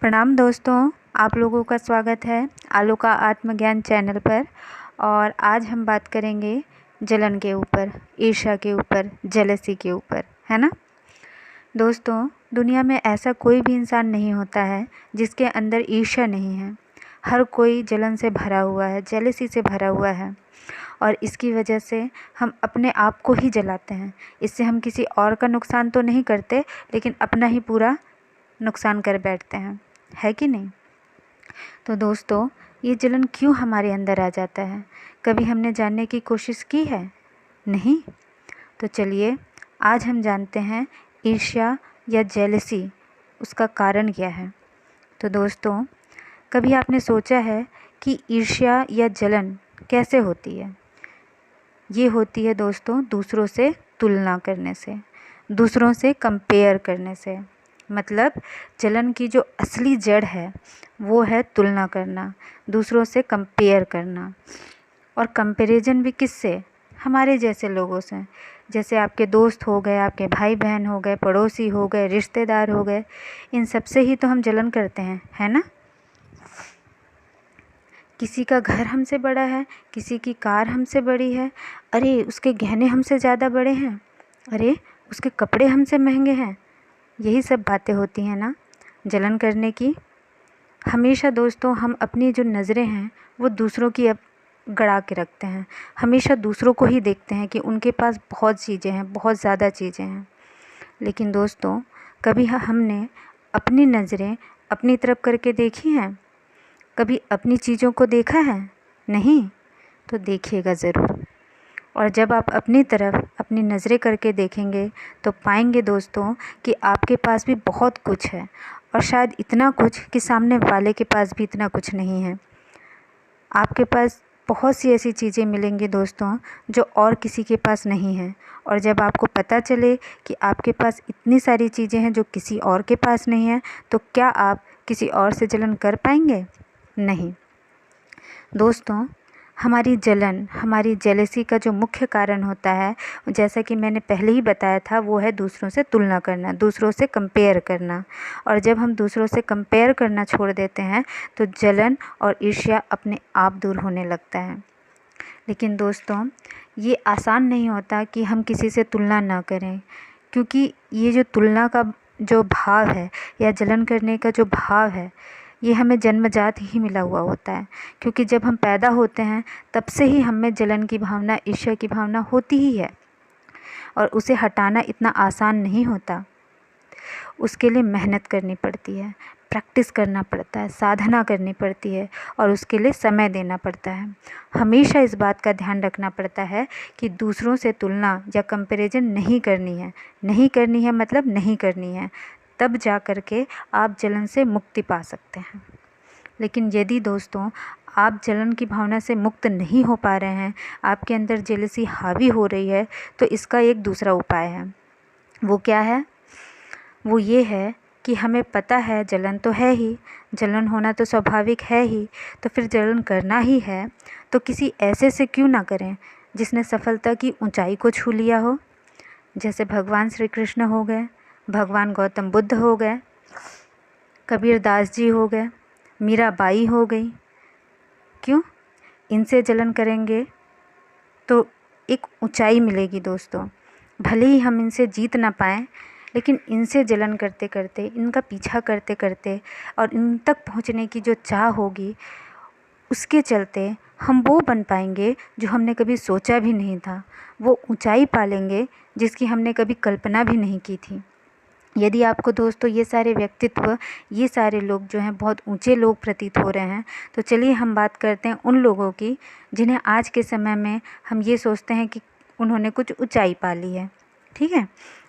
प्रणाम दोस्तों, आप लोगों का स्वागत है आलू का आत्मज्ञान चैनल पर। और आज हम बात करेंगे जलन के ऊपर, ईर्ष्या के ऊपर, जेलसी के ऊपर, है ना। दोस्तों, दुनिया में ऐसा कोई भी इंसान नहीं होता है जिसके अंदर ईर्ष्या नहीं है। हर कोई जलन से भरा हुआ है, जेलसी से भरा हुआ है, और इसकी वजह से हम अपने आप को ही जलाते हैं। इससे हम किसी और का नुकसान तो नहीं करते, लेकिन अपना ही पूरा नुकसान कर बैठते हैं, है कि नहीं। तो दोस्तों, ये जलन क्यों हमारे अंदर आ जाता है? कभी हमने जानने की कोशिश की है? नहीं। तो चलिए आज हम जानते हैं ईर्ष्या या जेलसी, उसका कारण क्या है। तो दोस्तों, कभी आपने सोचा है कि ईर्ष्या या जलन कैसे होती है? ये होती है दोस्तों दूसरों से तुलना करने से, दूसरों से कंपेयर करने से। मतलब जलन की जो असली जड़ है वो है तुलना करना, दूसरों से कंपेयर करना। और कंपैरिजन भी किससे? हमारे जैसे लोगों से। जैसे आपके दोस्त हो गए, आपके भाई बहन हो गए, पड़ोसी हो गए, रिश्तेदार हो गए, इन सब से ही तो हम जलन करते हैं, है ना। किसी का घर हमसे बड़ा है, किसी की कार हमसे बड़ी है, अरे उसके गहने हमसे ज़्यादा बड़े हैं, अरे उसके कपड़े हमसे महंगे हैं। यही सब बातें होती हैं ना जलन करने की। हमेशा दोस्तों हम अपनी जो नज़रें हैं वो दूसरों की अब गड़ा के रखते हैं। हमेशा दूसरों को ही देखते हैं कि उनके पास बहुत चीज़ें हैं, बहुत ज़्यादा चीज़ें हैं। लेकिन दोस्तों, कभी हमने अपनी नज़रें अपनी तरफ करके देखी हैं? कभी अपनी चीज़ों को देखा है? नहीं। तो देखिएगा ज़रूर। और जब आप अपनी तरफ अपनी नज़रें करके देखेंगे तो पाएंगे दोस्तों कि आपके पास भी बहुत कुछ है, और शायद इतना कुछ कि सामने वाले के पास भी इतना कुछ नहीं है। आपके पास बहुत सी ऐसी चीज़ें मिलेंगी दोस्तों जो और किसी के पास नहीं है। और जब आपको पता चले कि आपके पास इतनी सारी चीज़ें हैं जो किसी और के पास नहीं है, तो क्या आप किसी और से जलन कर पाएंगे? नहीं। दोस्तों, हमारी जलन, हमारी जेलसी का जो मुख्य कारण होता है, जैसा कि मैंने पहले ही बताया था, वो है दूसरों से तुलना करना, दूसरों से कंपेयर करना। और जब हम दूसरों से कंपेयर करना छोड़ देते हैं तो जलन और ईर्ष्या अपने आप दूर होने लगता है। लेकिन दोस्तों, ये आसान नहीं होता कि हम किसी से तुलना ना करें, क्योंकि ये जो तुलना का जो भाव है या जलन करने का जो भाव है, ये हमें जन्मजात ही मिला हुआ होता है। क्योंकि जब हम पैदा होते हैं तब से ही हमें जलन की भावना, ईर्ष्या की भावना होती ही है, और उसे हटाना इतना आसान नहीं होता। उसके लिए मेहनत करनी पड़ती है, प्रैक्टिस करना पड़ता है, साधना करनी पड़ती है, और उसके लिए समय देना पड़ता है। हमेशा इस बात का ध्यान रखना पड़ता है कि दूसरों से तुलना या कंपैरिजन नहीं करनी है। नहीं करनी है मतलब नहीं करनी है, तब जा कर के आप जलन से मुक्ति पा सकते हैं। लेकिन यदि दोस्तों आप जलन की भावना से मुक्त नहीं हो पा रहे हैं, आपके अंदर जेलसी हावी हो रही है, तो इसका एक दूसरा उपाय है। वो क्या है? वो ये है कि हमें पता है जलन तो है ही, जलन होना तो स्वाभाविक है ही, तो फिर जलन करना ही है तो किसी ऐसे से क्यों ना करें जिसने सफलता की ऊंचाई को छू लिया हो। जैसे भगवान श्री कृष्ण हो गए, भगवान गौतम बुद्ध हो गए, कबीर दास जी हो गए, मीराबाई हो गई। क्यों? इनसे जलन करेंगे तो एक ऊंचाई मिलेगी दोस्तों। भले ही हम इनसे जीत ना पाएँ, लेकिन इनसे जलन करते करते, इनका पीछा करते करते और इन तक पहुंचने की जो चाह होगी, उसके चलते हम वो बन पाएंगे जो हमने कभी सोचा भी नहीं था। वो ऊंचाई पा लेंगे जिसकी हमने कभी कल्पना भी नहीं की थी। यदि आपको दोस्तों ये सारे व्यक्तित्व, ये सारे लोग जो हैं बहुत ऊंचे लोग प्रतीत हो रहे हैं, तो चलिए हम बात करते हैं उन लोगों की जिन्हें आज के समय में हम ये सोचते हैं कि उन्होंने कुछ ऊंचाई पा ली है। ठीक है।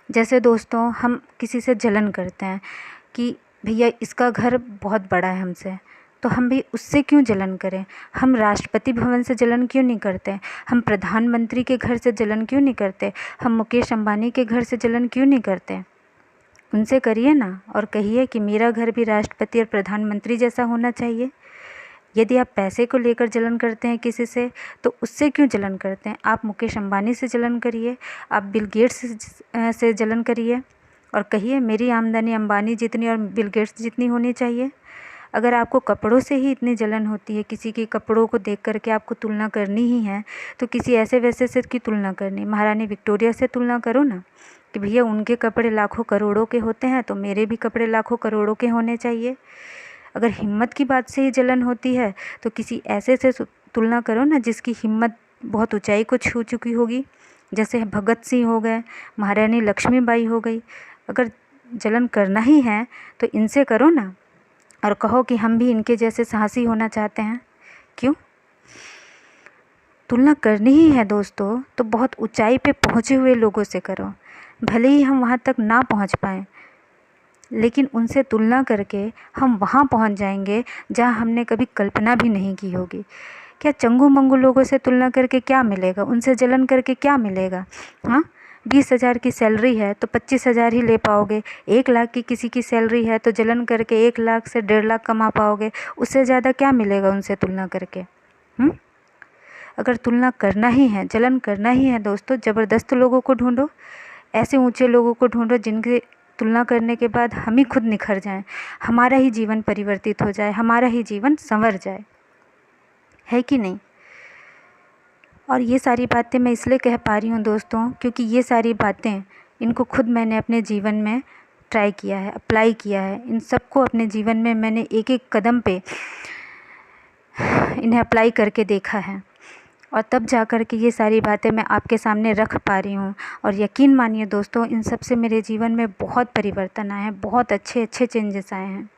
जैसे दोस्तों हम किसी से जलन करते हैं कि भैया इसका घर बहुत बड़ा है हमसे, तो हम भी उससे क्यों जलन करें। हम राष्ट्रपति भवन से जलन क्यों नहीं करते, हम प्रधानमंत्री के घर से जलन क्यों नहीं करते, हम मुकेश अंबानी के घर से जलन क्यों नहीं करते। उनसे करिए ना, और कहिए कि मेरा घर भी राष्ट्रपति और प्रधानमंत्री जैसा होना चाहिए। यदि आप पैसे को लेकर जलन करते हैं किसी से, तो उससे क्यों जलन करते हैं। आप मुकेश अंबानी से जलन करिए, आप बिल गेट्स से जलन करिए, और कहिए मेरी आमदनी अंबानी जितनी और बिल गेट्स जितनी होनी चाहिए। अगर आपको कपड़ों से ही इतनी जलन होती है, किसी के कपड़ों को देख कर के आपको तुलना करनी ही है, तो किसी ऐसे वैसे से की तुलना करनी, महारानी विक्टोरिया से तुलना करो ना कि भैया उनके कपड़े लाखों करोड़ों के होते हैं तो मेरे भी कपड़े लाखों करोड़ों के होने चाहिए। अगर हिम्मत की बात से ही जलन होती है तो किसी ऐसे से तुलना करो ना जिसकी हिम्मत बहुत ऊंचाई को छू चुकी होगी, जैसे भगत सिंह हो गए, महारानी लक्ष्मीबाई हो गई। अगर जलन करना ही है तो इनसे करो ना और कहो कि हम भी इनके जैसे साहसी होना चाहते हैं। क्यों? तुलना करनी ही है दोस्तों तो बहुत ऊंचाई पे पहुँचे हुए लोगों से करो। भले ही हम वहाँ तक ना पहुँच पाएँ, लेकिन उनसे तुलना करके हम वहाँ पहुँच जाएंगे जहाँ हमने कभी कल्पना भी नहीं की होगी। क्या चंगू मंगू लोगों से तुलना करके क्या मिलेगा? उनसे जलन करके क्या मिलेगा? हाँ, 20,000 की सैलरी है तो 25,000 ही ले पाओगे। 1 लाख की किसी की सैलरी है तो जलन करके 1 लाख से 1.5 लाख कमा पाओगे। उससे ज़्यादा क्या मिलेगा उनसे तुलना करके? अगर तुलना करना ही है, जलन करना ही है दोस्तों, ज़बरदस्त लोगों को ढूंढो, ऐसे ऊंचे लोगों को ढूंढो जिनके तुलना करने के बाद हम ही खुद निखर जाएं, हमारा ही जीवन परिवर्तित हो जाए, हमारा ही जीवन संवर जाए, है कि नहीं? और ये सारी बातें मैं इसलिए कह पा रही हूँ दोस्तों क्योंकि ये सारी बातें इनको खुद मैंने अपने जीवन में ट्राई किया है, अप्लाई किया है। इन सबको अपने जीवन में मैंने एक एक कदम पे इन्हें अप्लाई करके देखा है और तब जा कर के ये सारी बातें मैं आपके सामने रख पा रही हूँ। और यकीन मानिए दोस्तों, इन सब से मेरे जीवन में बहुत परिवर्तन आए हैं, बहुत अच्छे अच्छे चेंजेस आए हैं।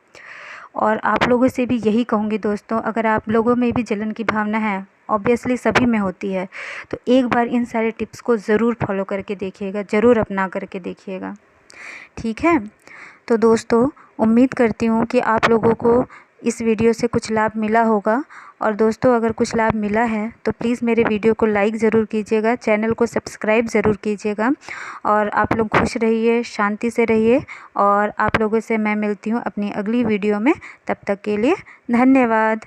और आप लोगों से भी यही कहूँगी दोस्तों, अगर आप लोगों में भी जलन की भावना है, ऑब्वियसली सभी में होती है, तो एक बार इन सारे टिप्स को ज़रूर फॉलो करके देखिएगा, ज़रूर अपना करके देखिएगा, ठीक है? तो दोस्तों, उम्मीद करती हूँ कि आप लोगों को इस वीडियो से कुछ लाभ मिला होगा। और दोस्तों, अगर कुछ लाभ मिला है तो प्लीज़ मेरे वीडियो को लाइक ज़रूर कीजिएगा, चैनल को सब्सक्राइब ज़रूर कीजिएगा। और आप लोग खुश रहिए, शांति से रहिए और आप लोगों से मैं मिलती हूँ अपनी अगली वीडियो में। तब तक के लिए धन्यवाद।